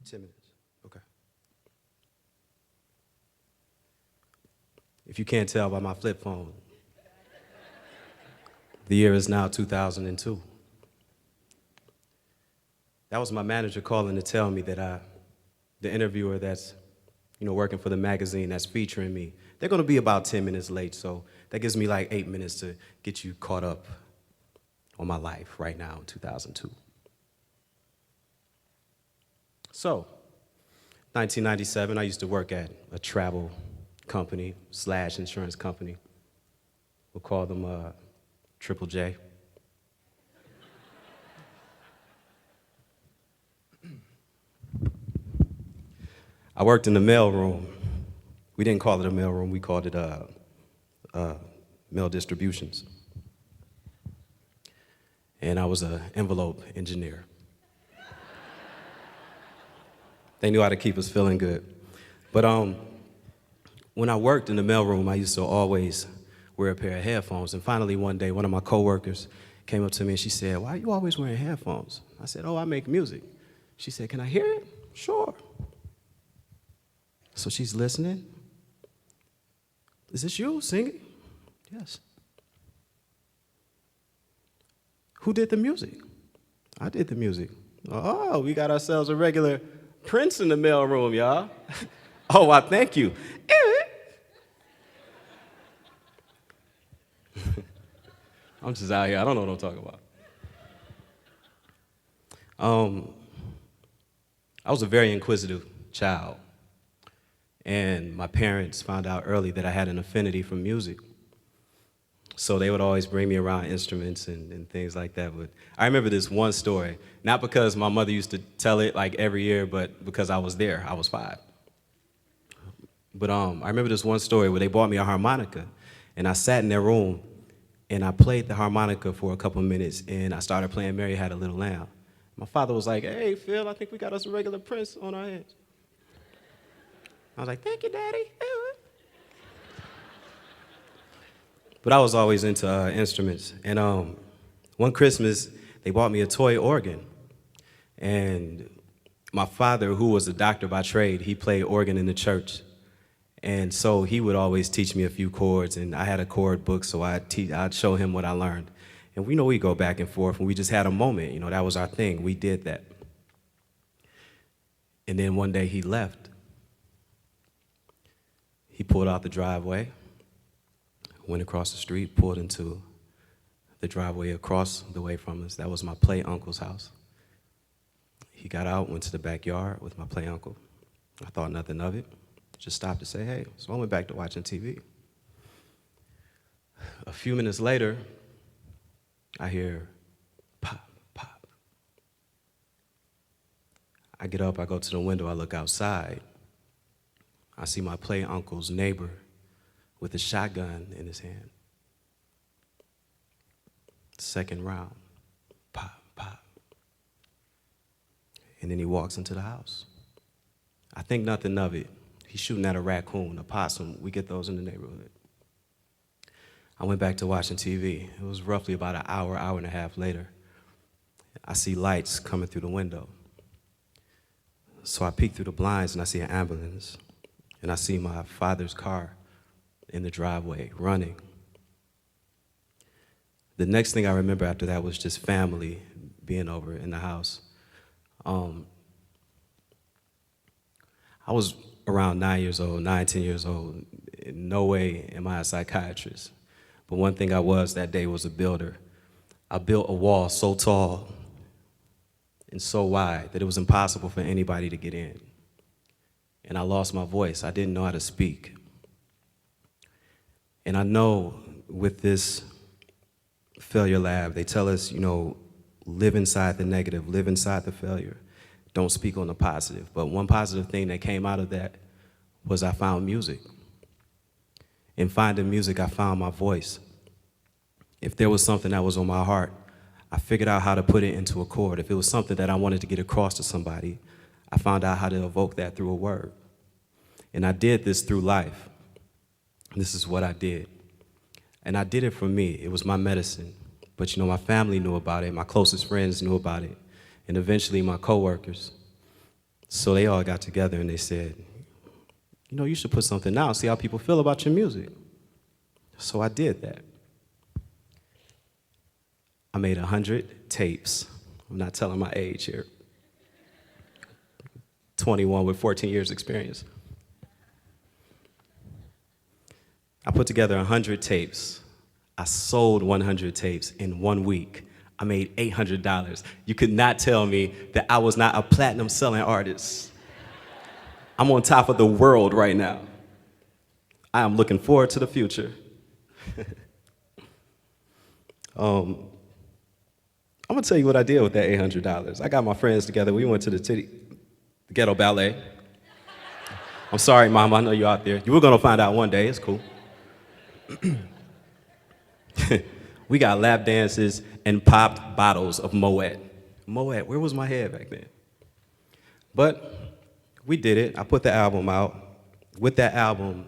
10 minutes. Okay. If you can't tell by my flip phone, the year is now 2002. That was my manager calling to tell me that the interviewer that's working for the magazine that's featuring me, they're gonna be about 10 minutes late, so that gives me like 8 minutes to get you caught up on my life right now in 2002. So, 1997, I used to work at a travel company / insurance company. We'll call them Triple J. I worked in the mailroom. We didn't call it a mailroom, we called it mail distributions. And I was an envelope engineer. They knew how to keep us feeling good. But when I worked in the mailroom, I used to always wear a pair of headphones. And finally one day, one of my coworkers came up to me and she said, "Why are you always wearing headphones?" I said, "Oh, I make music." She said, "Can I hear it?" "Sure." So she's listening. "Is this you singing?" "Yes." "Who did the music?" "I did the music." "Oh, we got ourselves a regular Prince in the mailroom, y'all." "Oh, I thank you." I'm just out here. I don't know what I'm talking about. I was a very inquisitive child, and my parents found out early that I had an affinity for music. So they would always bring me around instruments and things like that. But I remember this one story, not because my mother used to tell it like every year, but because I was there. I was 5. But I remember this one story where they bought me a harmonica, and I sat in their room, and I played the harmonica for a couple of minutes, and I started playing Mary Had a Little Lamb. My father was like, "Hey, Phil, I think we got us a regular Prince on our hands." I was like, "Thank you, Daddy." But I was always into instruments. And one Christmas, they bought me a toy organ. And my father, who was a doctor by trade, he played organ in the church. And so he would always teach me a few chords, and I had a chord book, so I'd show him what I learned. And we go back and forth, and we just had a moment. That was our thing. We did that. And then one day he left. He pulled out the driveway, went across the street, pulled into the driveway across the way from us. That was my play uncle's house. He got out, went to the backyard with my play uncle. I thought nothing of it. Just stopped to say, "Hey." So I went back to watching TV. A few minutes later, I hear pop, pop. I get up, I go to the window, I look outside. I see my play uncle's neighbor with a shotgun in his hand. Second round, pop, pop. And then he walks into the house. I think nothing of it. He's shooting at a raccoon, a possum. We get those in the neighborhood. I went back to watching TV. It was roughly about an hour, hour and a half later. I see lights coming through the window. So I peek through the blinds and I see an ambulance. And I see my father's car in the driveway, running. The next thing I remember after that was just family being over in the house. I was around 10 years old. In no way am I a psychiatrist. But one thing I was that day was a builder. I built a wall so tall and so wide that it was impossible for anybody to get in. And I lost my voice. I didn't know how to speak. And I know with this failure lab, they tell us, live inside the negative, live inside the failure. Don't speak on the positive. But one positive thing that came out of that was I found music. In finding music, I found my voice. If there was something that was on my heart, I figured out how to put it into a chord. If it was something that I wanted to get across to somebody, I found out how to evoke that through a word. And I did this through life. This is what I did. And I did it for me. It was my medicine. But my family knew about it. My closest friends knew about it. And eventually my coworkers. So they all got together and they said, you know, you should put something out, see how people feel about your music. So I did that. I made 100 tapes. I'm not telling my age here. 21 with 14 years experience. I put together 100 tapes. I sold 100 tapes in 1 week. I made $800. You could not tell me that I was not a platinum selling artist. I'm on top of the world right now. I am looking forward to the future. I'm gonna tell you what I did with that $800. I got my friends together. We went to the ghetto ballet. I'm sorry, Mama, I know you're out there. You were gonna find out one day, it's cool. We got lap dances and popped bottles of Moet. Moet, where was my head back then? But we did it. I put the album out. With that album,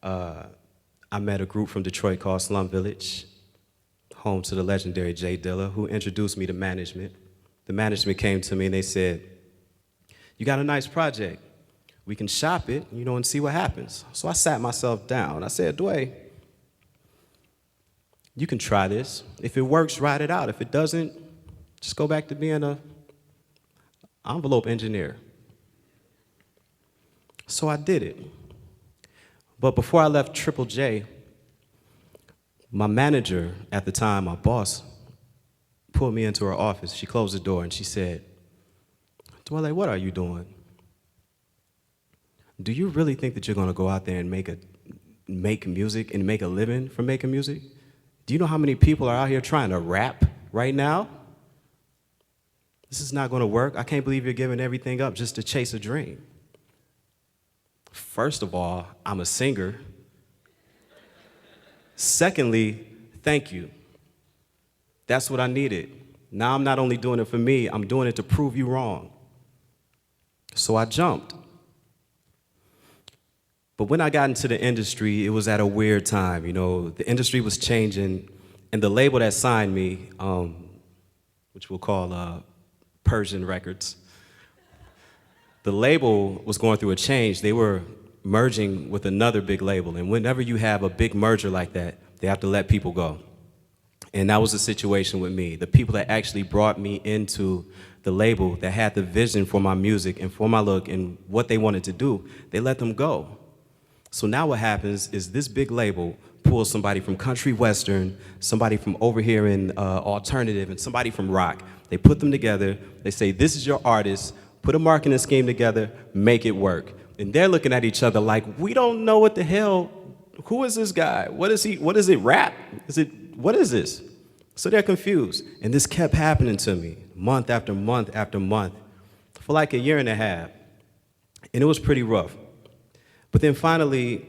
I met a group from Detroit called Slum Village, home to the legendary Jay Dilla, who introduced me to management. The management came to me and they said, you got a nice project. We can shop it, you know, and see what happens. So I sat myself down. I said, Dwele, you can try this. If it works, ride it out. If it doesn't, just go back to being an envelope engineer. So I did it. But before I left Triple J, my manager at the time, my boss, pulled me into her office. She closed the door and she said, Dwele, what are you doing? Do you really think that you're gonna go out there and make music and make a living from making music? Do you know how many people are out here trying to rap right now? This is not gonna work. I can't believe you're giving everything up just to chase a dream. First of all, I'm a singer. Secondly, thank you. That's what I needed. Now I'm not only doing it for me, I'm doing it to prove you wrong. So I jumped. But when I got into the industry, it was at a weird time. You know, the industry was changing, and the label that signed me, which we'll call Persian Records, the label was going through a change. They were merging with another big label, and whenever you have a big merger like that, they have to let people go. And that was the situation with me. The people that actually brought me into the label, that had the vision for my music and for my look and what they wanted to do, they let them go. So now what happens is this big label pulls somebody from country western, somebody from over here in alternative, and somebody from rock. They put them together, they say, this is your artist, put a marketing scheme together, make it work. And they're looking at each other like, we don't know what the hell, who is this guy? What is he, what is it, rap? What is this? So they're confused. And this kept happening to me, month after month after month, for like a year and a half. And it was pretty rough. But then finally,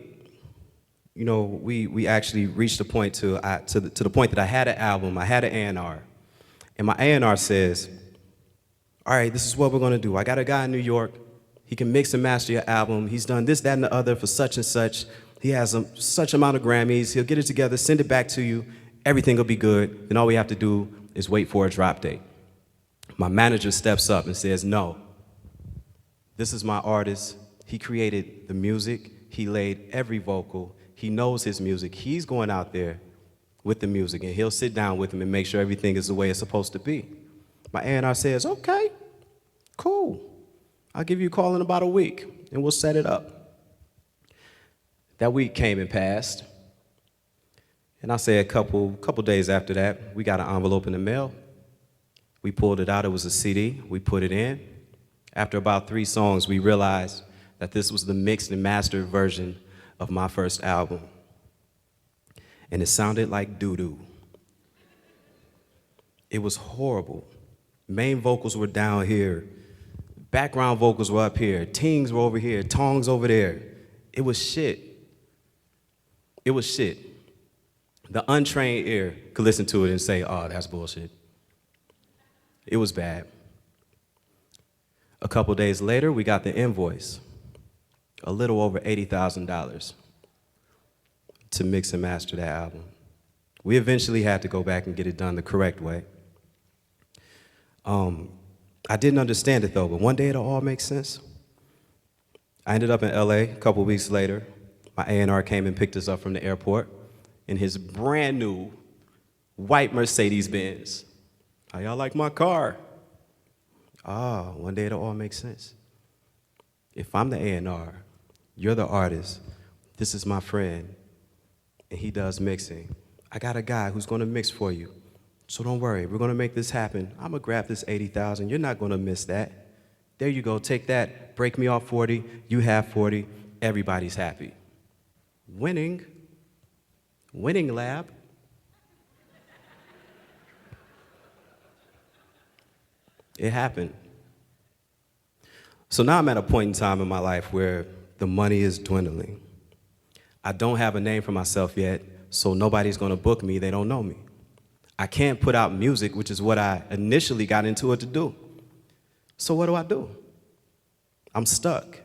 you know, we actually reached the point to the point that I had an album, I had an A&R. And my A&R says, all right, this is what we're gonna do. I got a guy in New York, he can mix and master your album. He's done this, that, and the other for such and such. He has such amount of Grammys. He'll get it together, send it back to you. Everything will be good. Then all we have to do is wait for a drop date. My manager steps up and says, no, this is my artist. He created the music. He laid every vocal. He knows his music. He's going out there with the music, and he'll sit down with him and make sure everything is the way it's supposed to be. My A&R says, okay, cool. I'll give you a call in about a week, and we'll set it up. That week came and passed, and I'll say a couple days after that, we got an envelope in the mail. We pulled it out. It was a CD. We put it in. After about 3 songs, we realized that this was the mixed and mastered version of my first album. And it sounded like doo-doo. It was horrible. Main vocals were down here. Background vocals were up here. Tings were over here. Tongs over there. It was shit. It was shit. The untrained ear could listen to it and say, oh, that's bullshit. It was bad. A couple days later, we got the invoice. A little over $80,000 to mix and master that album. We eventually had to go back and get it done the correct way. I didn't understand it though, but one day it'll all make sense. I ended up in LA a couple weeks later. My A&R came and picked us up from the airport in his brand new white Mercedes-Benz. How y'all like my car? Ah, one day it'll all make sense. If I'm the A&R, you're the artist, this is my friend, and he does mixing. I got a guy who's gonna mix for you. So don't worry, we're gonna make this happen. I'm gonna grab this 80,000, you're not gonna miss that. There you go, take that, break me off 40, you have 40, everybody's happy. Winning, winning lab. It happened. So now I'm at a point in time in my life where the money is dwindling. I don't have a name for myself yet, so nobody's gonna book me, they don't know me. I can't put out music, which is what I initially got into it to do. So what do? I'm stuck.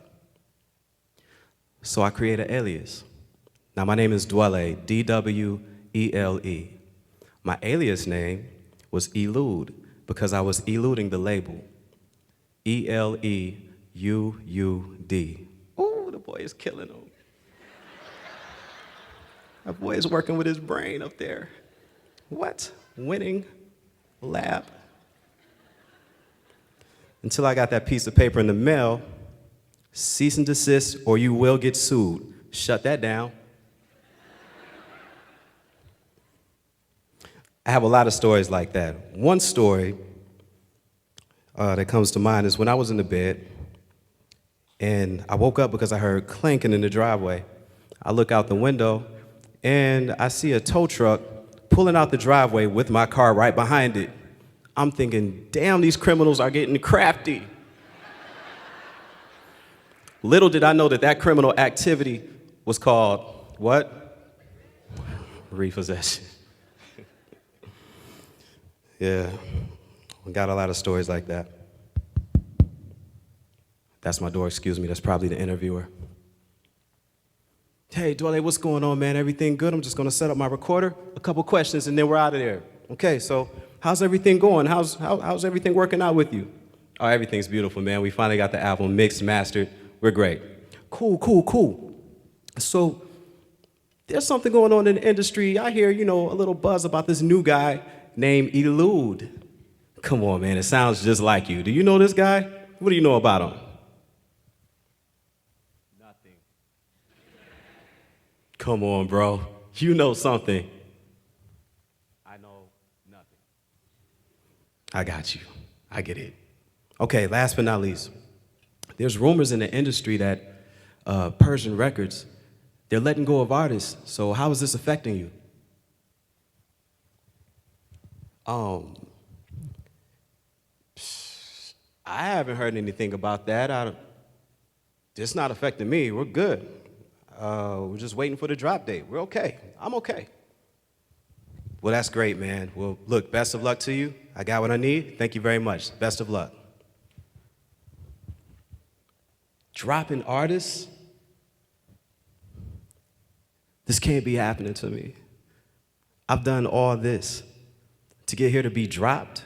So I create an alias. Now my name is Dwele, D-W-E-L-E. My alias name was Elude because I was eluding the label. E-L-E-U-U-D. Ooh, the boy is killing him. That boy is working with his brain up there. What? Winning lab. Until I got that piece of paper in the mail, cease and desist or you will get sued. Shut that down. I have a lot of stories like that. One story that comes to mind is when I was in the bed and I woke up because I heard clanking in the driveway. I look out the window and I see a tow truck pulling out the driveway with my car right behind it. I'm thinking, damn, these criminals are getting crafty. Little did I know that that criminal activity was called, what? Repossession. Yeah, we got a lot of stories like that. That's my door, excuse me, that's probably the interviewer. Hey, Dwele, what's going on, man? Everything good? I'm just gonna set up my recorder, a couple questions, and then we're out of there. Okay, so how's everything going? How's everything working out with you? Oh, everything's beautiful, man. We finally got the album mixed, mastered. We're great. Cool. So there's something going on in the industry. I hear, a little buzz about this new guy named Elude. Come on, man, it sounds just like you. Do you know this guy? What do you know about him? Nothing. Come on, bro. You know something. I know nothing. I got you. I get it. Okay, last but not least, there's rumors in the industry that Persian Records, they're letting go of artists. So how is this affecting you? I haven't heard anything about that. It's not affecting me. We're good. We're just waiting for the drop date. We're okay. I'm okay. Well, that's great, man. Well, look, best of luck to you. I got what I need. Thank you very much. Best of luck. Dropping artists? This can't be happening to me. I've done all this to get here to be dropped.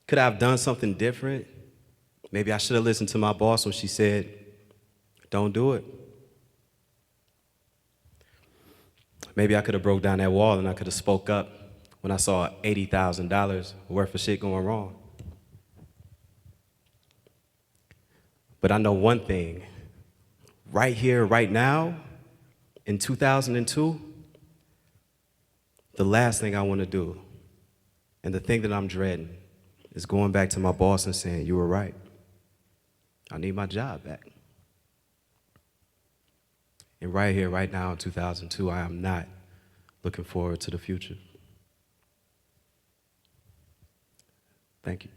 Could I have done something different? Maybe I should have listened to my boss when she said, don't do it. Maybe I could have broke down that wall and I could have spoke up when I saw $80,000 worth of shit going wrong. But I know one thing, right here, right now, in 2002, the last thing I want to do, and the thing that I'm dreading, is going back to my boss and saying, you were right. I need my job back. And right here, right now in 2002, I am not looking forward to the future. Thank you.